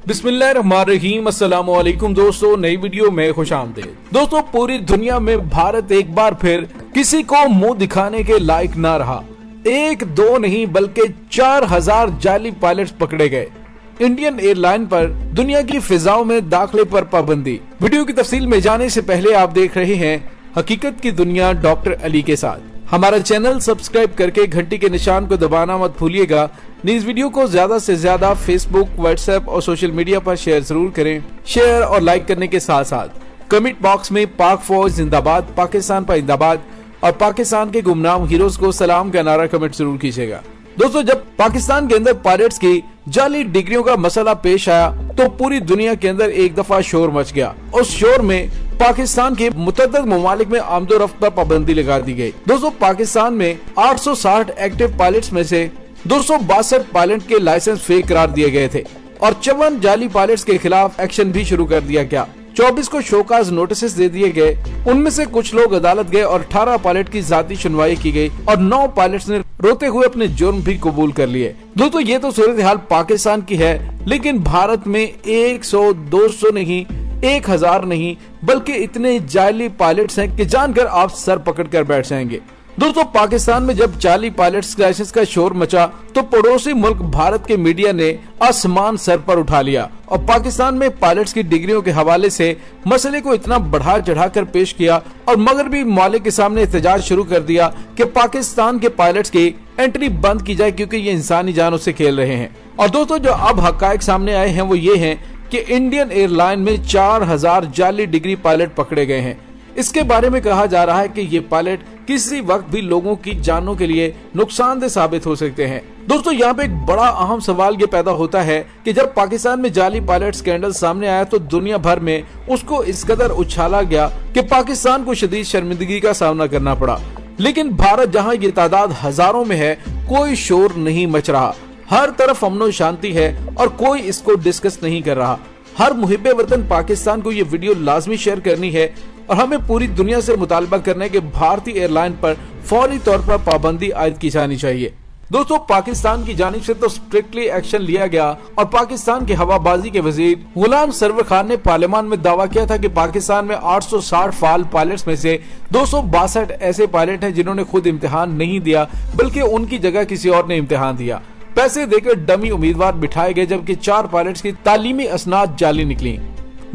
बिस्मिल्लाहिर्रहमानिर्रहीम। अस्सलाम वालेकुम दोस्तों, नई वीडियो में खुशामदीद। दोस्तों, पूरी दुनिया में भारत एक बार फिर किसी को मुंह दिखाने के लायक ना रहा। एक दो नहीं बल्कि 4000 जाली पायलट्स पकड़े गए। इंडियन एयरलाइन पर दुनिया की फिजाओं में दाखिले पर पाबंदी। वीडियो की तफसील में जाने से पहले आप देख रहे हैं हकीकत की दुनिया डॉक्टर अली के साथ। हमारा चैनल सब्सक्राइब करके घंटी के निशान को दबाना मत भूलिएगा। इस वीडियो को ज्यादा से ज्यादा फेसबुक, व्हाट्सएप और सोशल मीडिया पर शेयर जरूर करें। शेयर और लाइक करने के साथ साथ कमेंट बॉक्स में पाक फौज जिंदाबाद, पाकिस्तान पाइंदाबाद और पाकिस्तान के गुमनाम हीरोज को सलाम का नारा कमेंट जरूर कीजिएगा। दोस्तों, जब पाकिस्तान के अंदर पायलट्स की जाली डिग्रियों का मसला पेश आया तो पूरी दुनिया के अंदर एक दफा शोर मच गया। उस शोर में पाकिस्तान के मुतअद्दिद ममालिक में आमदोरफ्त पर पाबंदी लगा दी गई। दोस्तों, पाकिस्तान में 860 एक्टिव पायलट्स में से 262 पायलट के लाइसेंस फेक करार दिए गए थे और 54 जाली पायलट्स के खिलाफ एक्शन भी शुरू कर दिया गया। 24 को शोकाज नोटिस दे दिए गए। उनमें से कुछ लोग अदालत गए और 18 पायलट की जाती सुनवाई की गई और 9 पायलट्स ने रोते हुए अपने जुर्म भी कबूल कर लिए। दोस्तों, ये तो सूरत हाल पाकिस्तान की है, लेकिन भारत में 100, 200 नहीं, 1000 नहीं बल्कि इतने जाली पायलट्स हैं कि जानकर आप सर पकड़ कर बैठ जाएंगे। दोस्तों, पाकिस्तान में जब जाली पायलट्स लाइसेंस का शोर मचा तो पड़ोसी मुल्क भारत के मीडिया ने आसमान सर पर उठा लिया और पाकिस्तान में पायलट्स की डिग्रियों के हवाले से मसले को इतना बढ़ा चढ़ाकर पेश किया और मगरबी ममालिक के सामने एहतजाज शुरू कर दिया कि पाकिस्तान के पायलट्स की एंट्री बंद की जाए क्योंकि ये इंसानी जानों से खेल रहे हैं। और दोस्तों, जो अब हकायक सामने आए हैं वो ये हैं कि इंडियन एयरलाइन में 4000 जाली डिग्री पायलट पकड़े गए हैं। इसके बारे में कहा जा रहा है कि ये पायलट किसी वक्त भी लोगों की जानों के लिए नुकसानदेह साबित हो सकते हैं। दोस्तों, यहाँ पे एक बड़ा अहम सवाल ये पैदा होता है कि जब पाकिस्तान में जाली पायलट स्कैंडल सामने आया तो दुनिया भर में उसको इस कदर उछाला गया कि पाकिस्तान को शदीद शर्मिंदगी का सामना करना पड़ा। लेकिन भारत, जहाँ ये तादाद हजारों में है, कोई शोर नहीं मच रहा। हर तरफ अमन और शांति है और कोई इसको डिस्कस नहीं कर रहा। हर मुहिब्बे वतन पाकिस्तान को ये वीडियो लाजमी शेयर करनी है और हमें पूरी दुनिया से मुतालबा करना है कि भारतीय एयरलाइन पर फौरी तौर पर पाबंदी आयद की जानी चाहिए। दोस्तों, पाकिस्तान की जानिब से तो स्ट्रिक्टली एक्शन लिया गया और पाकिस्तान के हवाबाजी के वजीर गुलाम सरवर खान ने पार्लियामान में दावा किया था कि पाकिस्तान में 860 फाल पायलट्स में से 262 ऐसे पायलट हैं जिन्होंने खुद इम्तिहान नहीं दिया बल्कि उनकी जगह किसी और ने इम्तिहान दिया। पैसे देकर डमी उम्मीदवार बिठाए गए जबकि 4 पायलट्स की तालीमी असनाद जाली निकली।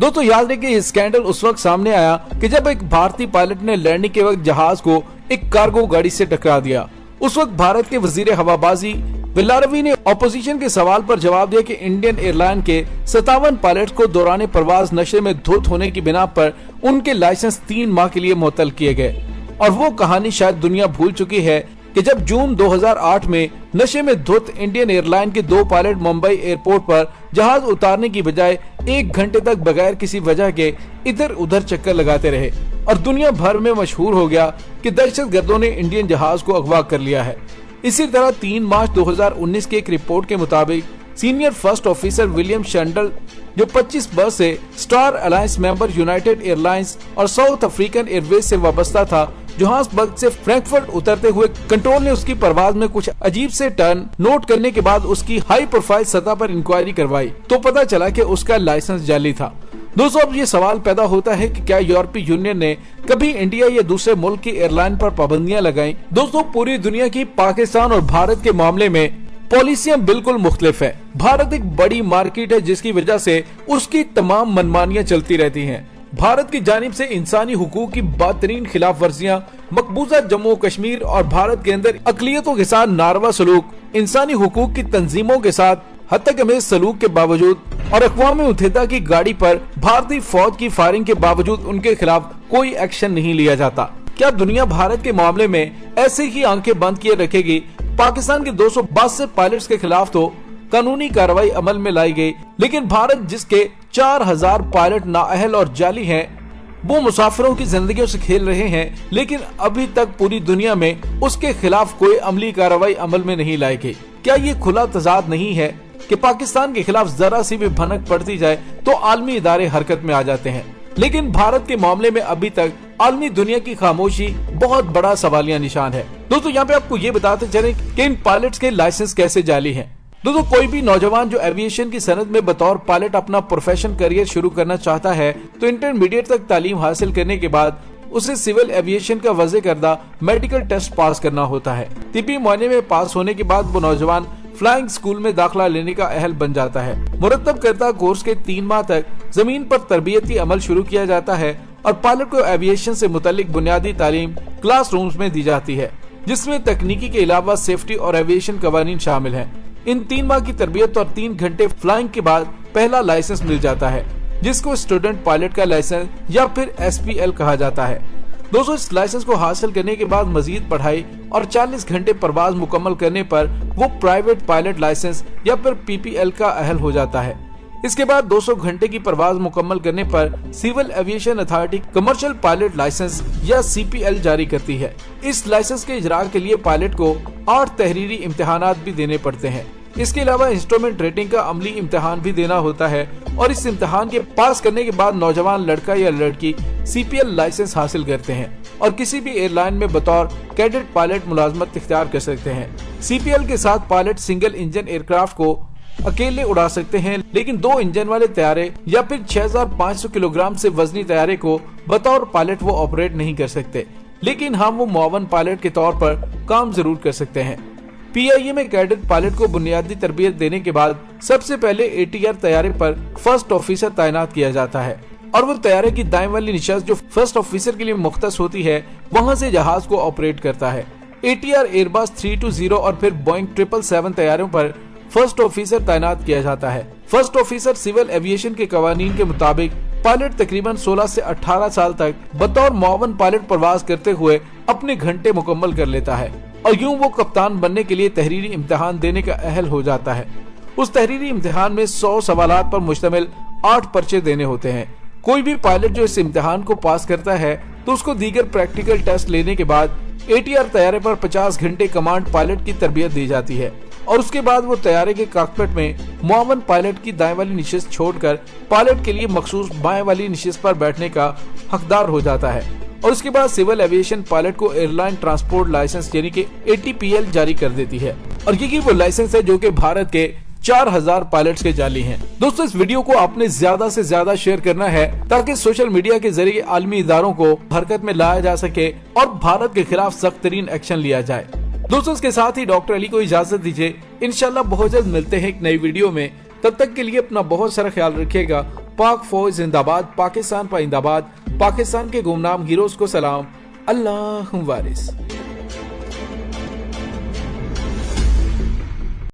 दोस्तों, याद रखें ये स्कैंडल उस वक्त सामने आया कि जब एक भारतीय पायलट ने लैंडिंग के वक्त जहाज को एक कार्गो गाड़ी से टकरा दिया। उस वक्त भारत के वजीर हवाबाजी बिलारवी ने ऑपोजिशन के सवाल पर जवाब दिया कि इंडियन एयरलाइन के 57 पायलट को दौरान परवाज नशे में धुत होने की बिना पर उनके लाइसेंस 3 माह के लिए मुअत्तल किए गए। और वो कहानी शायद दुनिया भूल चुकी है कि जब जून 2008 में नशे में धुत इंडियन एयरलाइन के 2 पायलट मुंबई एयरपोर्ट पर जहाज उतारने की बजाय 1 घंटे तक बगैर किसी वजह के इधर उधर चक्कर लगाते रहे और दुनिया भर में मशहूर हो गया कि दहशतगर्दों ने इंडियन जहाज को अगवा कर लिया है। इसी तरह 3 मार्च 2019 की एक रिपोर्ट के मुताबिक सीनियर फर्स्ट ऑफिसर विलियम शंडल, जो 25 वर्ष से star alliance member United airlines और साउथ अफ्रीकन एयरवेज से वाबस्ता था, जोहान्सबर्ग से फ्रैंकफर्ट उतरते हुए कंट्रोल ने उसकी परवाज में कुछ अजीब से टर्न नोट करने के बाद उसकी हाई प्रोफाइल सतह पर इंक्वायरी करवाई तो पता चला कि उसका लाइसेंस जाली था। दोस्तों, अब ये सवाल पैदा होता है कि क्या यूरोपीय यूनियन ने कभी इंडिया या दूसरे मुल्क की एयरलाइन पर पाबंदियां लगाई? दोस्तों, पूरी दुनिया की पाकिस्तान और भारत के मामले में पॉलिसियां बिल्कुल मुख्तलिफ है। भारत एक बड़ी मार्केट है जिसकी वजह से उसकी तमाम मनमानियां चलती रहती हैं। भारत की जानिब से इंसानी हुकूक की बदतरीन खिलाफ वर्जियाँ, मकबूजा जम्मू कश्मीर और भारत के अंदर अकलियतों के साथ नारवा सलूक, इंसानी हुकूक की तंजीमों के साथ हत्या सलूक के बावजूद और अक़वाम मुत्तहिदा की गाड़ी पर भारतीय फौज की फायरिंग के बावजूद उनके खिलाफ कोई एक्शन नहीं लिया जाता। क्या दुनिया भारत के मामले में ऐसे ही आंखें बंद किए रखेगी? पाकिस्तान के 262 पायलट्स के खिलाफ तो कानूनी कार्रवाई अमल में लाई गई, लेकिन भारत जिसके 4000 पायलट नाअहल और जाली हैं, वो मुसाफिरों की जिंदगियों से खेल रहे हैं, लेकिन अभी तक पूरी दुनिया में उसके खिलाफ कोई अमली कार्रवाई अमल में नहीं लाई गई। क्या ये खुला तजाद नहीं है कि पाकिस्तान के खिलाफ जरा सी भी भनक पड़ती जाए तो आलमी इदारे हरकत में आ जाते हैं? लेकिन भारत के मामले में अभी तक आलमी दुनिया की खामोशी बहुत बड़ा सवालिया निशान है। दोस्तों, यहाँ पे आपको ये बताते चले कि इन पायलट्स के लाइसेंस कैसे जाली हैं। दोस्तों कोई भी नौजवान जो एविएशन की सनत में बतौर पायलट अपना प्रोफेशन करियर शुरू करना चाहता है तो इंटरमीडिएट तक तालीम हासिल करने के बाद उसे सिविल एविएशन का वज़े करदा मेडिकल टेस्ट पास करना होता है। तिब्बी मुआयने में पास होने के बाद वो नौजवान फ्लाइंग स्कूल में दाखिला लेने का अहल बन जाता है। मुरत्तब करदा कोर्स के 3 माह तक जमीन पर तरबियती अमल शुरू किया जाता है और पायलट को एविएशन से मुतालिक बुनियादी तालीम क्लासरूम्स में दी जाती है, जिसमें तकनीकी के अलावा सेफ्टी और एविएशन कवानीन शामिल हैं। इन 3 माह की तरबियत और 3 घंटे फ्लाइंग के बाद पहला लाइसेंस मिल जाता है, जिसको स्टूडेंट पायलट का लाइसेंस या फिर SPL कहा जाता है। दोस्तों इस लाइसेंस को हासिल करने के बाद मजीद पढ़ाई और 40 घंटे परवाज मुकम्मल करने पर वो प्राइवेट पायलट लाइसेंस या फिर PPL का अहल हो जाता है। इसके बाद 200 घंटे की परवाज मुकम्मल करने पर civil aviation authority commercial pilot licence या CPL जारी करती है। इस लाइसेंस के इजरा के लिए पायलट को 8 तहरीरी इम्तिहानात भी देने पड़ते हैं। इसके अलावा इंस्ट्रूमेंट रेटिंग का अमली इम्तिहान भी देना होता है और इस इम्तिहान के पास करने के बाद नौजवान लड़का या लड़की CPL लाइसेंस हासिल करते हैं और किसी भी एयरलाइन में बतौर कैडेट पायलट मुलाजमत इख्तियार कर सकते हैं। CPL के साथ पायलट सिंगल इंजन एयरक्राफ्ट को अकेले उड़ा सकते हैं, लेकिन 2 इंजन वाले तैयारे या फिर 6500 किलोग्राम से वजनी तैयारे को बतौर पायलट वो ऑपरेट नहीं कर सकते, लेकिन हम वो मुआवन पायलट के तौर पर काम जरूर कर सकते हैं। PIA में कैडेट पायलट को बुनियादी तरबियत देने के बाद सबसे पहले ATR तैयारे पर फर्स्ट ऑफिसर तैनात किया जाता है और वो तैयारे की दाएं वाली निशस्त जो फर्स्ट ऑफिसर के लिए मुख्तस होती है वहां से जहाज को ऑपरेट करता है। ATR एयरबस 320 और फिर बोइंग 777 तैयारों पर फर्स्ट ऑफिसर तैनात किया जाता है। फर्स्ट ऑफिसर सिविल एविएशन के कवानीन के मुताबिक पायलट तकरीबन 16 से 18 साल तक बतौर मुआवन पायलट प्रवास करते हुए अपने घंटे मुकम्मल कर लेता है और यूं वो कप्तान बनने के लिए तहरीरी इम्तिहान देने का अहल हो जाता है। उस तहरीरी इम्तिहान में 100 सवालात पर मुश्तमिल 8 पर्चे देने होते हैं। कोई भी पायलट जो इस इम्तिहान को पास करता है तो उसको दीगर प्रैक्टिकल टेस्ट लेने के बाद ATR तैयारे पर 50 घंटे कमांड पायलट की तरबियत दी जाती है और उसके बाद वो तैयारे के कॉकपिट में मुआवन पायलट की दाएं वाली निशिस्त छोड़कर पायलट के लिए मखसूस बाएं वाली निशिस्त पर बैठने का हकदार हो जाता है और उसके बाद सिविल एविएशन पायलट को एयरलाइन ट्रांसपोर्ट लाइसेंस यानी कि ATPL जारी कर देती है और ये वो लाइसेंस है जो कि भारत के 4000 पायलट्स के जाली हैं। दोस्तों इस वीडियो को आपने ज्यादा से ज्यादा शेयर करना है ताकि सोशल मीडिया के जरिए आलमी इदारों को हरकत में लाया जा सके और भारत के खिलाफ सख्त तरीन एक्शन लिया जाए। दोस्तों इसके साथ ही डॉक्टर अली को इजाजत दीजिए। इंशाल्लाह बहुत जल्द मिलते हैं एक नई वीडियो में। तब तक के लिए अपना बहुत सारा ख्याल रखिएगा। पाक फौज जिंदाबाद, पाकिस्तान पाइंदाबाद, पाकिस्तान के गुमनाम हीरोज को सलाम। अल्लाह वारिस।